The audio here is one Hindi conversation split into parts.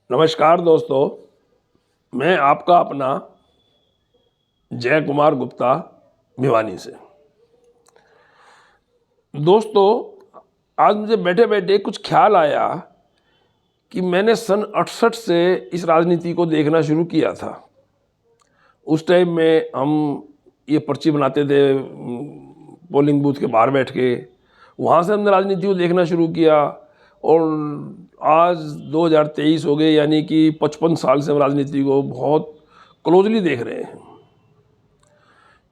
नमस्कार दोस्तों, मैं आपका अपना जय कुमार गुप्ता भिवानी से। दोस्तों, आज मुझे बैठे बैठे कुछ ख्याल आया कि मैंने सन 68 से इस राजनीति को देखना शुरू किया था। उस टाइम में हम ये पर्ची बनाते थे पोलिंग बूथ के बाहर बैठ के, वहाँ से हमने राजनीति को देखना शुरू किया और आज 2023 हो गए, यानी कि 55 साल से हम राजनीति को बहुत क्लोजली देख रहे हैं।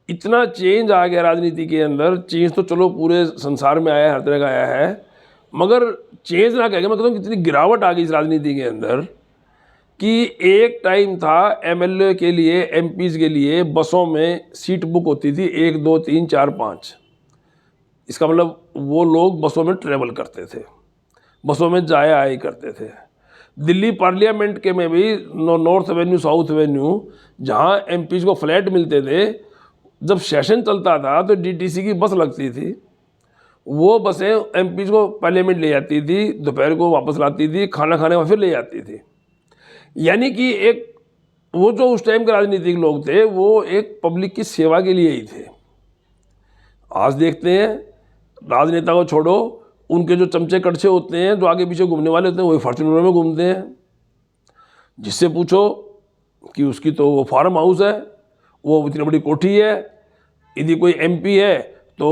इतना चेंज आ गया राजनीति के अंदर। चेंज तो चलो पूरे संसार में आया है, हर तरह का आया है, मगर चेंज ना कह के मैं कहता हूँ कितनी गिरावट आ गई इस राजनीति के अंदर कि एक टाइम था एमएलए के लिए, एमपीज़ के लिए बसों में सीट बुक होती थी 1 2 3 4 5। इसका मतलब वो लोग बसों में ट्रेवल करते थे, बसों में जाया आया करते थे। दिल्ली पार्लियामेंट के में भी नॉर्थ एवेन्यू, साउथ एवेन्यू, जहाँ एमपीज़ को फ्लैट मिलते थे, जब सेशन चलता था तो डीटीसी की बस लगती थी। वो बसें एमपीज़ को पार्लियामेंट ले जाती थी, दोपहर को वापस लाती थी, खाना खाने में फिर ले जाती थी। यानी कि एक वो जो उस टाइम के राजनीतिक लोग थे वो एक पब्लिक की सेवा के लिए ही थे। आज देखते हैं राजनेता को छोड़ो, उनके जो चमचे कड़छे होते हैं, जो आगे पीछे घूमने वाले होते हैं, वही फॉर्च्यूनर में घूमते हैं। जिससे पूछो कि उसकी तो वो फार्म हाउस है, वो इतनी बड़ी कोठी है। यदि कोई एमपी है तो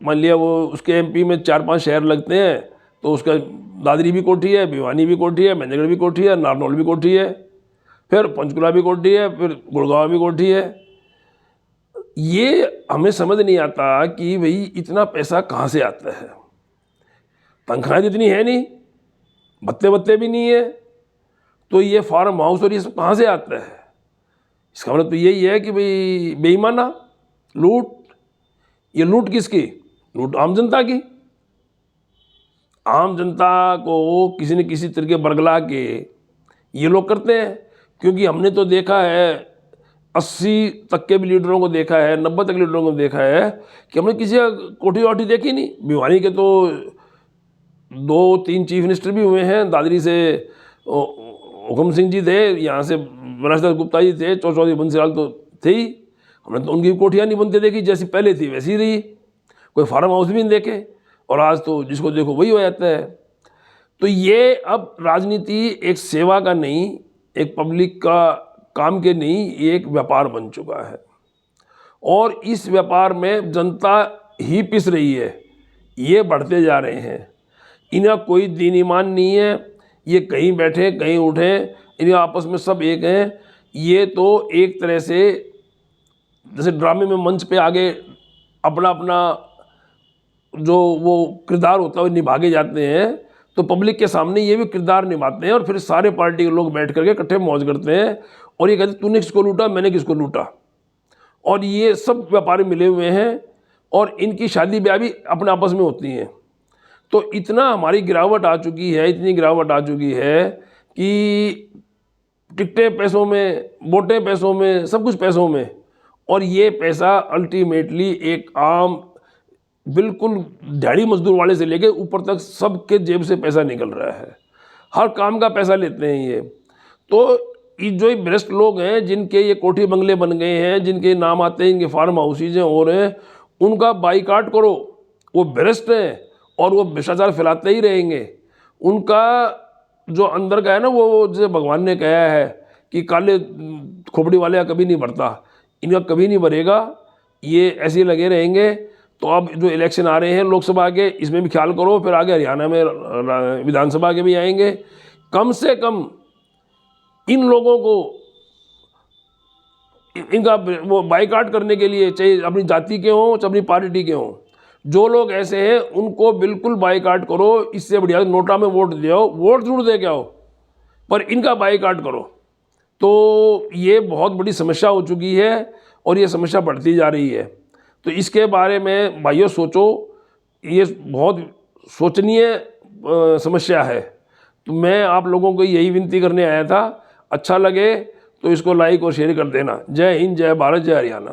मान लिया वो उसके एमपी में 4-5 शहर लगते हैं, तो उसका दादरी भी कोठी है, भिवानी भी कोठी है, महेंद्रगढ़ भी कोठी है, नारनौल भी कोठी है, फिर पंचकुला भी कोठी है, फिर गुड़गांव भी कोठी है। ये हमें समझ नहीं आता कि भाई इतना पैसा कहाँ से आता है। तनख्वाहें इतनी है नहीं, भत्ते भत्ते भी नहीं है, तो ये फार्म हाउस और ये सब कहाँ से आता है। इसका मतलब तो यही है कि भाई बेईमाना लूट। ये लूट किसकी? लूट आम जनता की। आम जनता को किसी न किसी तरीके बरगला के ये लोग करते हैं। क्योंकि हमने तो देखा है 80 तक के भी लीडरों को देखा है, 90 तक लीडरों को देखा है कि हमने किसी का कोठी वाठी देखी नहीं। भिवानी के तो 2-3 चीफ मिनिस्टर भी हुए हैं। दादरी से हुकम सिंह जी थे, यहाँ से विरासत गुप्ता जी थे, चौधरी बंसीलाल तो थे ही। हमने तो उनकी कोठियाँ नहीं बनते देखी, जैसी पहले थी वैसी रही। कोई फार्म हाउस भी नहीं देखे, और आज तो जिसको देखो वही हो जाता है। तो ये अब राजनीति एक सेवा का नहीं, एक पब्लिक का काम के नहीं, ये एक व्यापार बन चुका है। और इस व्यापार में जनता ही पिस रही है। ये बढ़ते जा रहे हैं, इनका कोई दीन ईमान नहीं है। ये कहीं बैठे कहीं उठे, इनके आपस में सब एक हैं। ये तो एक तरह से जैसे ड्रामे में मंच पे आगे अपना अपना जो वो किरदार होता है वो निभागे जाते हैं, तो पब्लिक के सामने ये भी किरदार निभाते हैं और फिर सारे पार्टी के लोग बैठ करके इकट्ठे मौज करते हैं और ये कहते हैं तूने किसको लूटा, मैंने किसको लूटा। और ये सब व्यापारी मिले हुए हैं और इनकी शादी ब्याह भी अपने आपस में होती हैं। तो इतना हमारी गिरावट आ चुकी है, इतनी गिरावट आ चुकी है कि टिकटें पैसों में, वोटें पैसों में, सब कुछ पैसों में। और ये पैसा अल्टीमेटली एक आम बिल्कुल दिहाड़ी मजदूर वाले से लेके ऊपर तक सबके जेब से पैसा निकल रहा है। हर काम का पैसा लेते हैं ये। तो ये जो भ्रष्ट लोग हैं, जिनके ये कोठी बंगले बन गए हैं, जिनके नाम आते हैं, इनके फार्म हाउसेज हैं और हैं, उनका बाइकाट करो। वो भ्रष्ट हैं और वो भ्रष्टाचार फैलाते ही रहेंगे। उनका जो अंदर का है ना, वो जैसे भगवान ने कहा है कि काले खोपड़ी वाले का कभी नहीं भरता, इनका कभी नहीं भरेगा। ये ऐसे ही लगे रहेंगे। तो अब जो इलेक्शन आ रहे हैं लोकसभा के, इसमें भी ख्याल करो, फिर आगे हरियाणा में विधानसभा के भी आएंगे। कम से कम इन लोगों को इनका वो बाइकाट करने के लिए, चाहे अपनी जाति के हों चाहे अपनी पार्टी के हों, जो लोग ऐसे हैं उनको बिल्कुल बाइकाट करो। इससे बढ़िया नोटा में वोट दे आओ, वोट जरूर दे के आओ, पर इनका बाइकाट करो। तो ये बहुत बड़ी समस्या हो चुकी है और ये समस्या बढ़ती जा रही है। तो इसके बारे में भाइयों सोचो, ये बहुत सोचनीय समस्या है। तो मैं आप लोगों को यही विनती करने आया था। अच्छा लगे तो इसको लाइक और शेयर कर देना। जय हिंद, जय भारत, जय हरियाणा।